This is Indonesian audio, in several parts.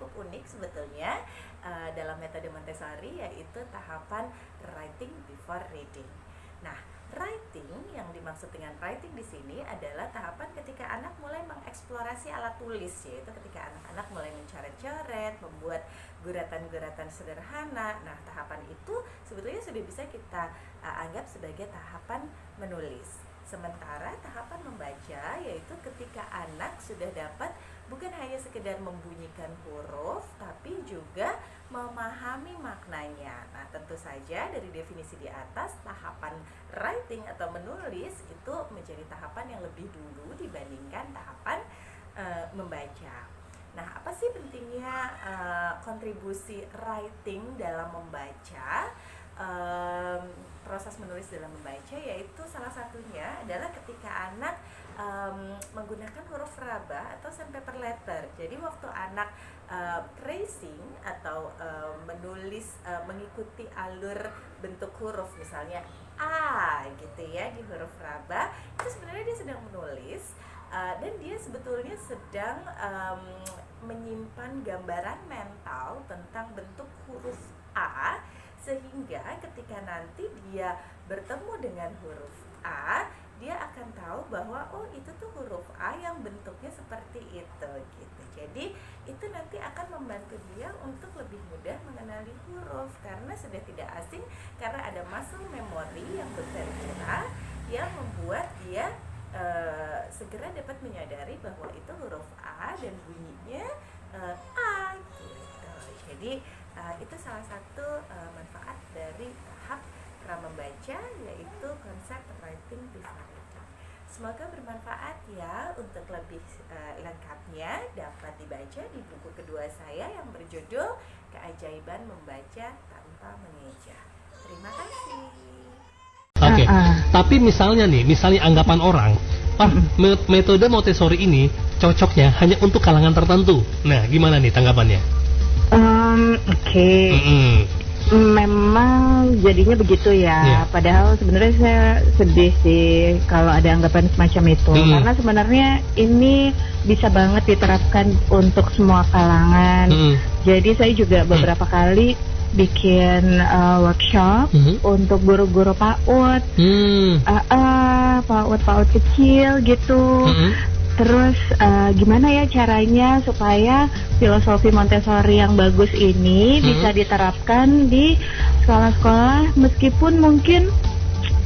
cukup unik sebetulnya dalam metode Montessori, yaitu tahapan writing before reading. Nah, writing yang dimaksud dengan writing di sini adalah tahapan ketika anak mulai mengeksplorasi alat tulis, yaitu ketika anak-anak mulai mencoret-coret, membuat guratan-guratan sederhana. Nah, tahapan itu sebetulnya sudah bisa kita anggap sebagai tahapan menulis. Sementara tahapan membaca yaitu ketika anak sudah dapat bukan hanya sekedar membunyikan huruf, tapi juga memahami maknanya. Nah, tentu saja dari definisi di atas, tahapan writing atau menulis itu menjadi tahapan yang lebih dulu dibandingkan tahapan membaca. Nah, apa sih pentingnya kontribusi writing dalam membaca? Proses menulis dalam membaca, yaitu salah satunya adalah ketika anak menggunakan huruf raba atau sandpaper letter. Jadi waktu anak tracing atau menulis mengikuti alur bentuk huruf, misalnya A gitu ya di huruf raba, itu sebenarnya dia sedang menulis dan dia sebetulnya sedang menyimpan gambaran mental tentang bentuk huruf A, sehingga ketika nanti dia bertemu dengan huruf A, dia akan tahu bahwa oh itu tuh huruf A yang bentuknya seperti itu gitu. Jadi itu nanti akan membantu dia untuk lebih mudah mengenali huruf karena sudah tidak asing, karena ada muscle memory yang bekerja yang membuat dia segera dapat menyadari bahwa itu huruf A dan bunyinya A gitu. Jadi itu salah satu manfaat dari tahap membaca, yaitu konsep writing before reading. Semoga bermanfaat ya. Untuk lebih lengkapnya dapat dibaca di buku kedua saya yang berjudul Keajaiban Membaca Tanpa Mengeja. Terima kasih. Oke. Tapi misalnya anggapan orang, metode Montessori ini cocoknya hanya untuk kalangan tertentu. Nah, gimana nih tanggapannya? Oke. Memang jadinya begitu ya. Padahal sebenarnya saya sedih sih kalau ada anggapan semacam itu. Karena sebenarnya ini bisa banget diterapkan untuk semua kalangan. Jadi saya juga beberapa kali bikin workshop untuk guru-guru PAUD, PAUD kecil gitu. Terus gimana ya caranya supaya filosofi Montessori yang bagus ini bisa diterapkan di sekolah-sekolah, meskipun mungkin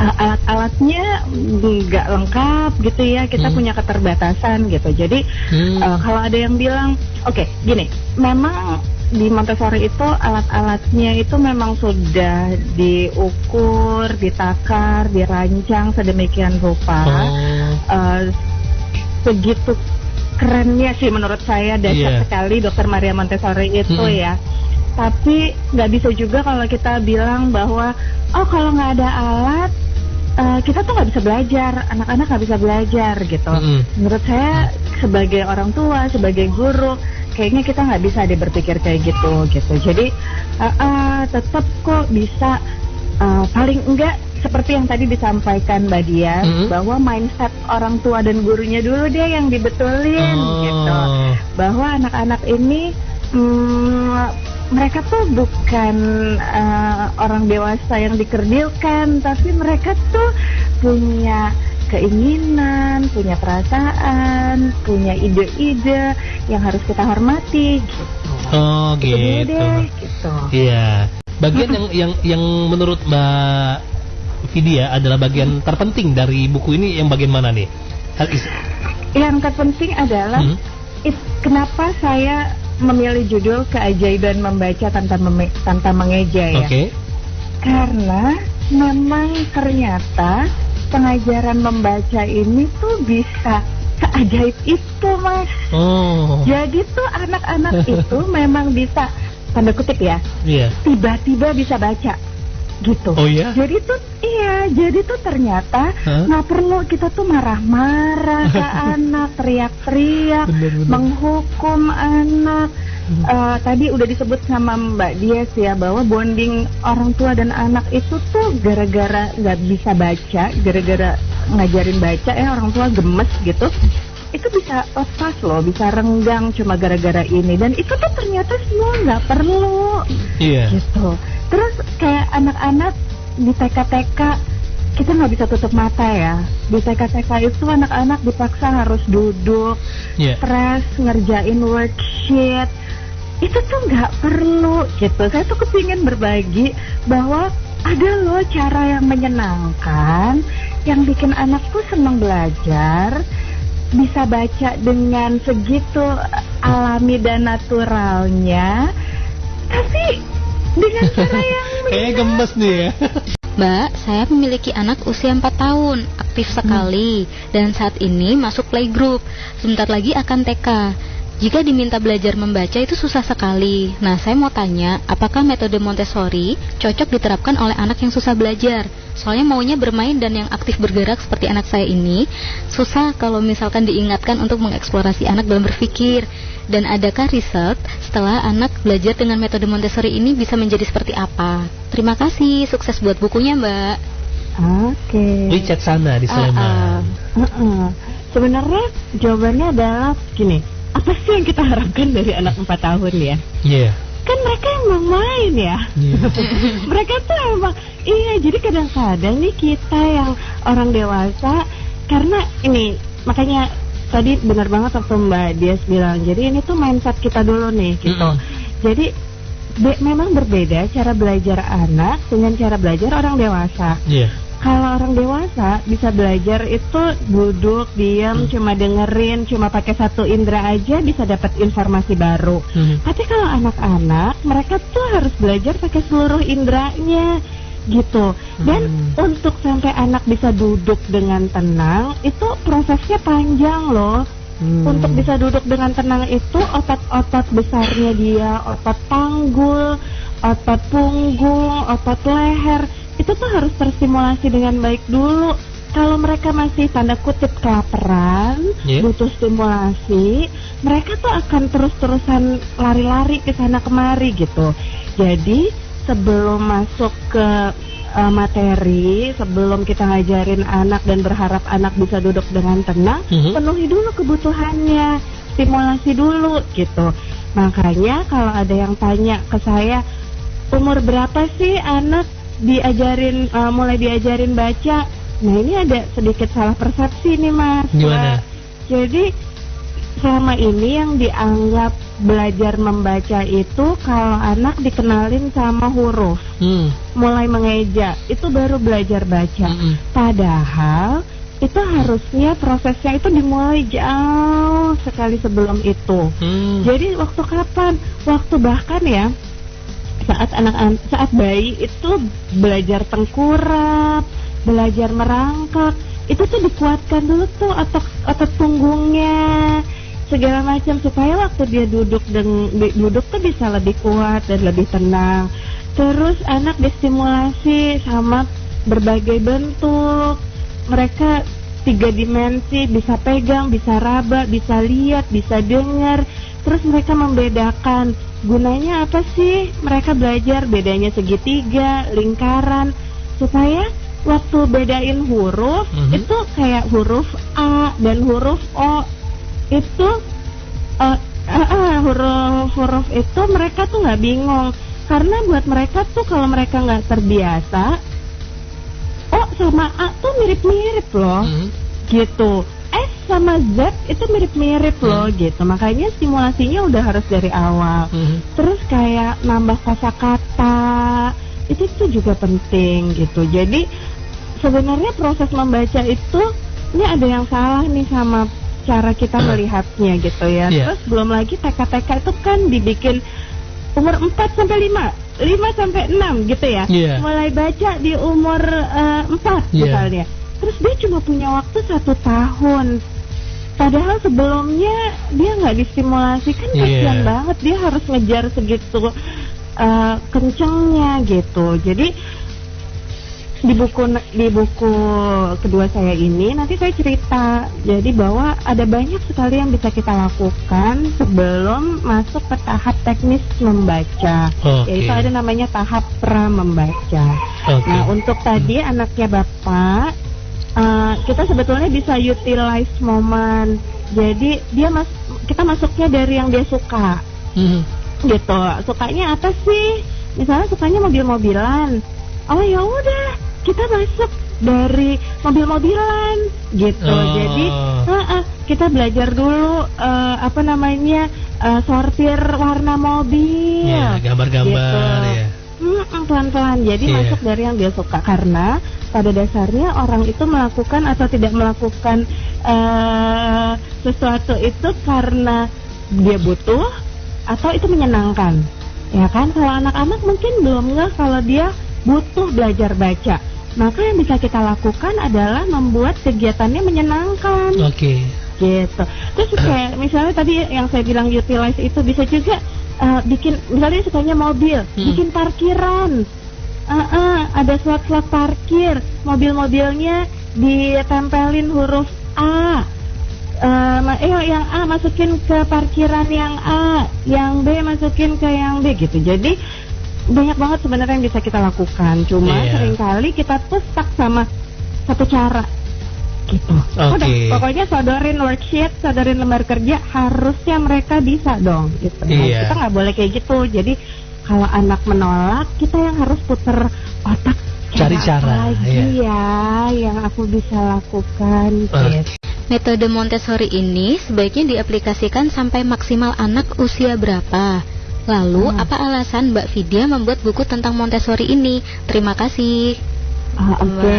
alat-alatnya nggak lengkap gitu ya, kita punya keterbatasan gitu. Jadi kalau ada yang bilang, oke, gini, memang di Montessori itu alat-alatnya itu memang sudah diukur, ditakar, dirancang sedemikian rupa. Begitu kerennya sih menurut saya, dahsyat sekali Dr. Maria Montessori itu ya. Tapi nggak bisa juga kalau kita bilang bahwa oh kalau nggak ada alat kita tuh nggak bisa belajar, anak-anak nggak bisa belajar gitu. Menurut saya sebagai orang tua, sebagai guru, kayaknya kita nggak bisa berpikir kayak gitu. Jadi tetap kok bisa, paling enggak seperti yang tadi disampaikan Mbak Dia, bahwa mindset orang tua dan gurunya dulu dia yang dibetulin gitu. Bahwa anak-anak ini mereka tuh bukan orang dewasa yang dikerdilkan, tapi mereka tuh punya keinginan, punya perasaan, punya ide-ide yang harus kita hormati gitu. Oh gitu. Iya. Bagian yang menurut Mbak Vidya adalah bagian terpenting dari buku ini yang bagian mana nih? Yang terpenting adalah kenapa saya memilih judul Keajaiban Membaca Tanpa Mengeja ya. Karena memang ternyata pengajaran membaca ini tuh bisa seajaib itu, Mas. Jadi tuh anak-anak itu memang bisa, tanda kutip ya, tiba-tiba bisa baca gitu. Jadi tuh ternyata nggak perlu kita tuh marah-marah ke anak, teriak-teriak, menghukum anak. Tadi udah disebut sama Mbak Dias ya, bahwa bonding orang tua dan anak itu tuh gara-gara nggak bisa baca, gara-gara ngajarin baca orang tua gemes gitu. itu bisa lepas loh, bisa renggang cuma gara-gara ini. Dan itu tuh ternyata semua nggak perlu. Iya. Gitu. Terus kayak anak-anak di TK-TK, kita nggak bisa tutup mata ya. Di TK-TK itu anak-anak dipaksa harus duduk, stres, ngerjain worksheet. Itu tuh nggak perlu gitu. Saya tuh kepingin berbagi bahwa ada loh cara yang menyenangkan, yang bikin anak tuh senang belajar, bisa baca dengan segitu alami dan naturalnya, tapi dengan cara yang kayaknya gemes nih ya. Mbak, saya memiliki anak usia 4 tahun, aktif sekali, dan saat ini masuk playgroup. Sebentar lagi akan TK. Jika diminta belajar membaca itu susah sekali. Nah, saya mau tanya, apakah metode Montessori cocok diterapkan oleh anak yang susah belajar? Soalnya maunya bermain dan yang aktif bergerak seperti anak saya ini, susah kalau misalkan diingatkan untuk mengeksplorasi anak dalam berpikir. Dan adakah riset setelah anak belajar dengan metode Montessori ini bisa menjadi seperti apa? Terima kasih, sukses buat bukunya, Mbak. Oke. Richard sana di Sleman. Sebenarnya jawabannya adalah gini, apa sih yang kita harapkan dari anak 4 tahun ya? Iya. Kan mereka emang main ya. Mereka tuh emang, jadi kadang-kadang nih kita yang orang dewasa, karena ini, makanya tadi benar banget waktu Mbak Dias bilang, jadi ini tuh mindset kita dulu nih gitu. Jadi memang berbeda cara belajar anak dengan cara belajar orang dewasa. Kalau orang dewasa bisa belajar itu duduk, diam, cuma dengerin, cuma pakai satu indera aja bisa dapat informasi baru. Tapi kalau anak-anak, mereka tuh harus belajar pakai seluruh inderanya gitu. Dan untuk sampai anak bisa duduk dengan tenang, itu prosesnya panjang loh. Untuk bisa duduk dengan tenang itu otot-otot besarnya dia, otot panggul, otot punggung, otot leher, itu tuh harus terstimulasi dengan baik dulu. Kalau mereka masih tanda kutip kelaparan, butuh stimulasi, mereka tuh akan terus-terusan lari-lari ke sana kemari gitu. Jadi sebelum masuk ke materi, sebelum kita ngajarin anak dan berharap anak bisa duduk dengan tenang, penuhi dulu kebutuhannya, stimulasi dulu gitu. Makanya kalau ada yang tanya ke saya, umur berapa sih anak diajarin mulai diajarin baca? Nah, ini ada sedikit salah persepsi nih, Mas. Gimana? Jadi selama ini yang dianggap belajar membaca itu kalau anak dikenalin sama huruf, mulai mengeja, itu baru belajar baca. Padahal itu harusnya prosesnya itu dimulai jauh sekali sebelum itu. Jadi waktu kapan? Waktu bahkan ya saat bayi itu belajar tengkurap, belajar merangkak, itu tuh dikuatkan dulu tuh otot punggungnya, segala macam, supaya waktu dia duduk tuh bisa lebih kuat dan lebih tenang. Terus anak distimulasi sama berbagai bentuk, mereka 3 dimensi, bisa pegang, bisa raba, bisa lihat, bisa dengar. Terus mereka membedakan gunanya apa sih mereka belajar, bedanya segitiga, lingkaran, supaya waktu bedain huruf itu kayak huruf A dan huruf O itu huruf itu mereka tuh nggak bingung, karena buat mereka tuh kalau mereka nggak terbiasa, O sama A tuh mirip-mirip loh, gitu. S sama Z itu mirip-mirip loh gitu. Makanya stimulasinya udah harus dari awal. Terus kayak nambah kosakata itu tuh juga penting gitu. Jadi sebenarnya proses membaca itu, ini ada yang salah nih sama cara kita melihatnya gitu ya. Terus belum lagi TK-TK itu kan dibikin umur 4 sampai 5 sampai 6 gitu ya. Mulai baca di umur 4 misalnya. Terus dia cuma punya waktu 1 tahun. Padahal sebelumnya dia nggak distimulasi, kan kasihan banget, dia harus ngejar segitu kencengnya gitu. Jadi di buku kedua saya ini nanti saya cerita, jadi bahwa ada banyak sekali yang bisa kita lakukan sebelum masuk ke tahap teknis membaca, yaitu ada namanya tahap pra membaca. Nah, untuk tadi anaknya Bapak, kita sebetulnya bisa utilize momen Jadi kita masuknya dari yang dia suka. Gitu. Sukanya apa sih? Misalnya sukanya mobil-mobilan. Oh ya udah, kita masuk dari mobil-mobilan gitu. Jadi kita belajar dulu sortir warna mobil. Ya, gambar-gambar gitu. ya. Pelan-pelan. Jadi masuk dari yang dia suka, karena pada dasarnya orang itu melakukan atau tidak melakukan sesuatu itu karena dia butuh atau itu menyenangkan. Ya kan, kalau anak-anak mungkin belum ngeh kalau dia butuh belajar baca. Maka yang bisa kita lakukan adalah membuat kegiatannya menyenangkan. Oke. Gitu. Terus kayak misalnya tadi yang saya bilang utilize itu bisa juga bikin, misalnya sukanya mobil, bikin parkiran. Ada slot-slot parkir, mobil-mobilnya ditempelin huruf A. Yang A masukin ke parkiran yang A, yang B masukin ke yang B gitu. Jadi banyak banget sebenarnya yang bisa kita lakukan. Cuma seringkali kita tuh stuck sama satu cara gitu. Udah, pokoknya sodorin worksheet, sodorin lembar kerja, harusnya mereka bisa dong gitu. Kita nggak boleh kayak gitu. Jadi kalau anak menolak, kita yang harus puter otak, cari cara lagi yang aku bisa lakukan gitu. Metode Montessori ini sebaiknya diaplikasikan sampai maksimal anak usia berapa? Lalu, apa alasan Mbak Vidya membuat buku tentang Montessori ini? Terima kasih. Oke.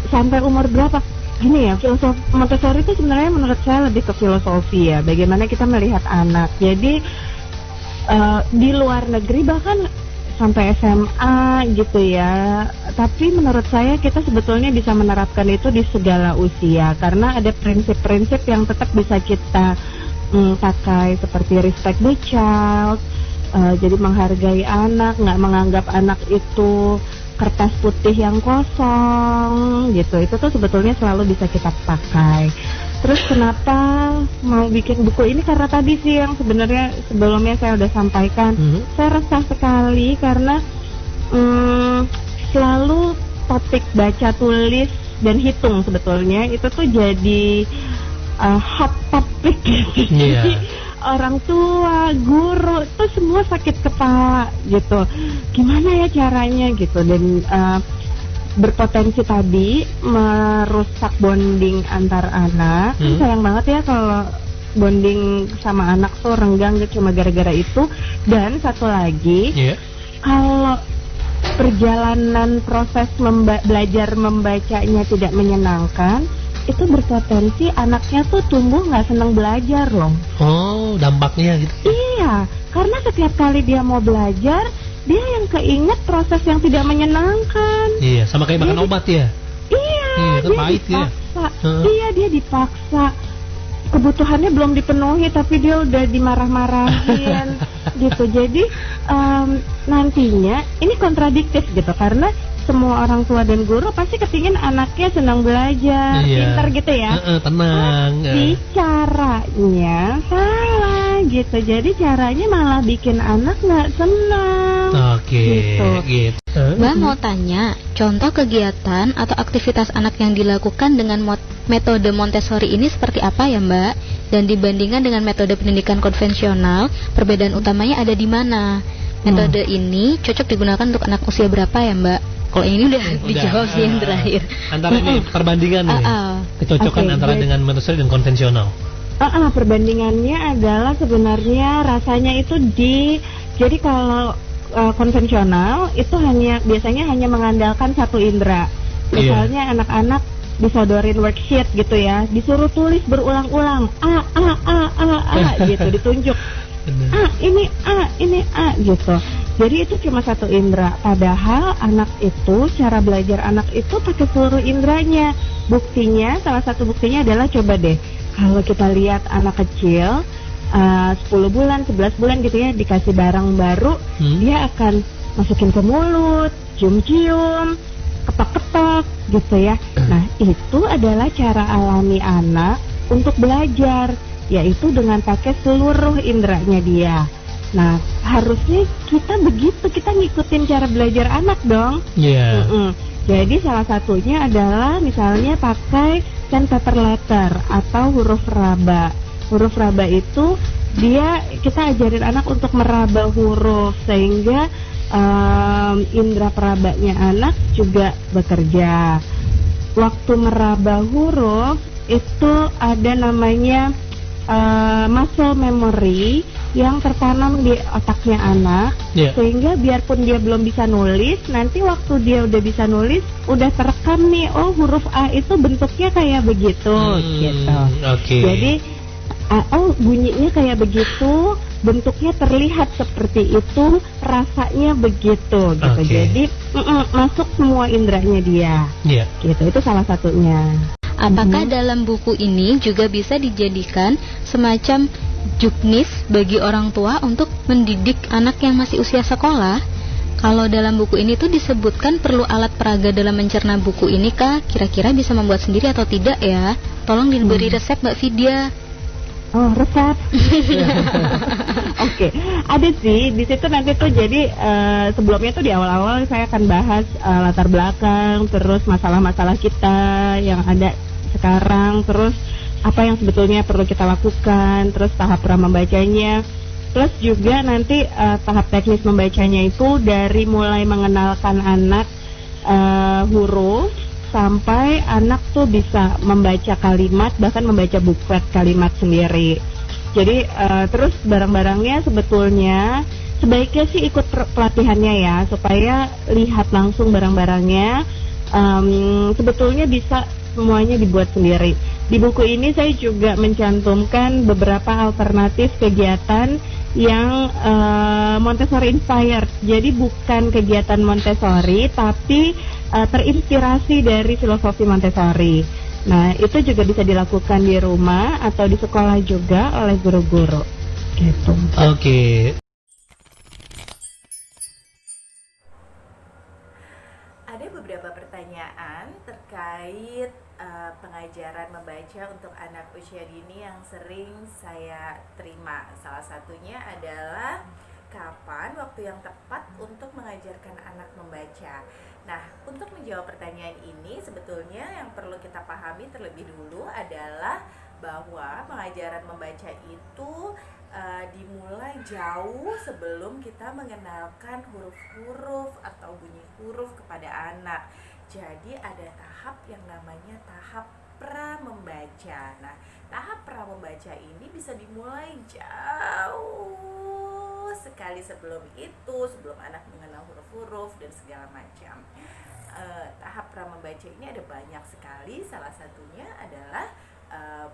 Sampai umur berapa? Gini ya, filosofi Montessori itu sebenarnya menurut saya lebih ke filosofi ya. Bagaimana kita melihat anak. Jadi, di luar negeri bahkan sampai SMA gitu ya. Tapi menurut saya kita sebetulnya bisa menerapkan itu di segala usia, karena ada prinsip-prinsip yang tetap bisa kita pakai, seperti respect the child, jadi menghargai anak, nggak menganggap anak itu kertas putih yang kosong gitu. Itu tuh sebetulnya selalu bisa kita pakai. Terus kenapa mau bikin buku ini? Karena tadi sih yang sebenarnya sebelumnya saya udah sampaikan, saya resah sekali karena selalu topik baca, tulis, dan hitung sebetulnya itu tuh jadi hot topic gitu. Jadi orang tua, guru tuh semua sakit kepala gitu. Gimana ya caranya gitu, dan berpotensi tadi merusak bonding antar anak. Kan sayang banget ya kalau bonding sama anak tuh renggang cuma gara-gara itu. Dan satu lagi, kalau perjalanan proses belajar membacanya tidak menyenangkan, itu berpotensi anaknya tuh tumbuh nggak senang belajar loh. Oh, dampaknya gitu. Iya, karena setiap kali dia mau belajar, dia yang keinget proses yang tidak menyenangkan. Iya, sama kayak makan obat ya. Iya, kan pahit ya. Iya, dia dipaksa. Kebutuhannya belum dipenuhi, tapi dia udah dimarah-marahin gitu. Jadi nantinya ini kontradiktif gitu, karena semua orang tua dan guru pasti kepingin anaknya senang belajar, pintar gitu ya. Tenang. Tapi caranya salah gitu. Jadi caranya malah bikin anak nggak senang. Gitu. Mbak mau tanya, contoh kegiatan atau aktivitas anak yang dilakukan dengan metode Montessori ini seperti apa ya Mbak? Dan dibandingkan dengan metode pendidikan konvensional, perbedaan utamanya ada di mana? Metode ini cocok digunakan untuk anak usia berapa ya Mbak? Kalau ini udah dijawab sih yang terakhir. Antara ini perbandingan nih, kecocokan antara dengan Montessori dan konvensional. Perbandingannya adalah sebenarnya rasanya itu jadi kalau konvensional itu biasanya hanya mengandalkan satu indera. Misalnya anak-anak disodorin worksheet gitu ya, disuruh tulis berulang-ulang A gitu, ditunjuk ini A gitu. Jadi itu cuma satu indera. Padahal anak itu, cara belajar anak itu pakai seluruh inderanya. Buktinya, salah satu buktinya adalah, coba deh kalau kita lihat anak kecil 10 bulan, 11 bulan gitu ya, dikasih barang baru, dia akan masukin ke mulut, cium-cium, ketok-ketok gitu ya. Nah, itu adalah cara alami anak untuk belajar, yaitu dengan pakai seluruh inderanya dia. Nah, harusnya kita begitu, kita ngikutin cara belajar anak dong. Jadi salah satunya adalah misalnya pakai pen paper letter atau huruf raba. huruf raba itu kita ajarin anak untuk meraba huruf sehingga indera perabanya anak juga bekerja. Waktu meraba huruf itu ada namanya muscle memory yang tertanam di otaknya anak, sehingga biarpun dia belum bisa nulis, nanti waktu dia udah bisa nulis, udah terekam nih, oh huruf A itu bentuknya kayak begitu, gitu. Jadi bunyinya kayak begitu, bentuknya terlihat seperti itu, rasanya begitu, gitu. Jadi masuk semua inderanya dia, gitu. Itu salah satunya. Apakah dalam buku ini juga bisa dijadikan semacam juknis bagi orang tua untuk mendidik anak yang masih usia sekolah? Kalau dalam buku ini tuh disebutkan perlu alat peraga dalam mencerna buku ini kah? Kira-kira bisa membuat sendiri atau tidak ya? Tolong diberi resep Mbak Vidya. Oh, resep. Oke, ada sih di situ nanti tuh. Jadi sebelumnya tuh di awal-awal saya akan bahas latar belakang, terus masalah-masalah kita yang ada sekarang, terus apa yang sebetulnya perlu kita lakukan, terus tahap pra membacanya, plus juga nanti tahap teknis membacanya itu dari mulai mengenalkan anak huruf sampai anak tuh bisa membaca kalimat, bahkan membaca buklet kalimat sendiri. Jadi terus barang-barangnya sebetulnya sebaiknya sih ikut pelatihannya ya, supaya lihat langsung barang-barangnya. Sebetulnya bisa semuanya dibuat sendiri. Di buku ini saya juga mencantumkan beberapa alternatif kegiatan yang Montessori inspired. Jadi bukan kegiatan Montessori, tapi terinspirasi dari filosofi Montessori. Nah, itu juga bisa dilakukan di rumah atau di sekolah juga oleh guru-guru. Gitu. Oke. Ada beberapa pertanyaan terkait pengajaran membaca untuk anak usia dini yang sering saya terima. Salah satunya adalah kapan waktu yang tepat untuk mengajarkan anak membaca. Nah, untuk menjawab pertanyaan ini sebetulnya yang perlu kita pahami terlebih dulu adalah bahwa pengajaran membaca itu dimulai jauh sebelum kita mengenalkan huruf-huruf atau bunyi huruf kepada anak. Jadi ada tahap yang namanya tahap pra membaca. Nah, tahap pra membaca ini bisa dimulai jauh sekali sebelum itu, sebelum anak mengenal huruf-huruf dan segala macam. Tahap pra membaca ini ada banyak sekali. Salah satunya adalah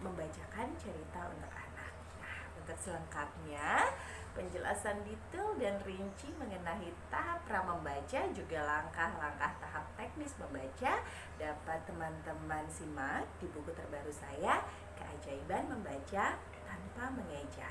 membacakan cerita untuk anak. Nah, untuk selengkapnya penjelasan detail dan rinci mengenai tahap pra membaca juga langkah-langkah tahap teknis membaca dapat teman-teman simak di buku terbaru saya, Keajaiban Membaca Tanpa Mengeja.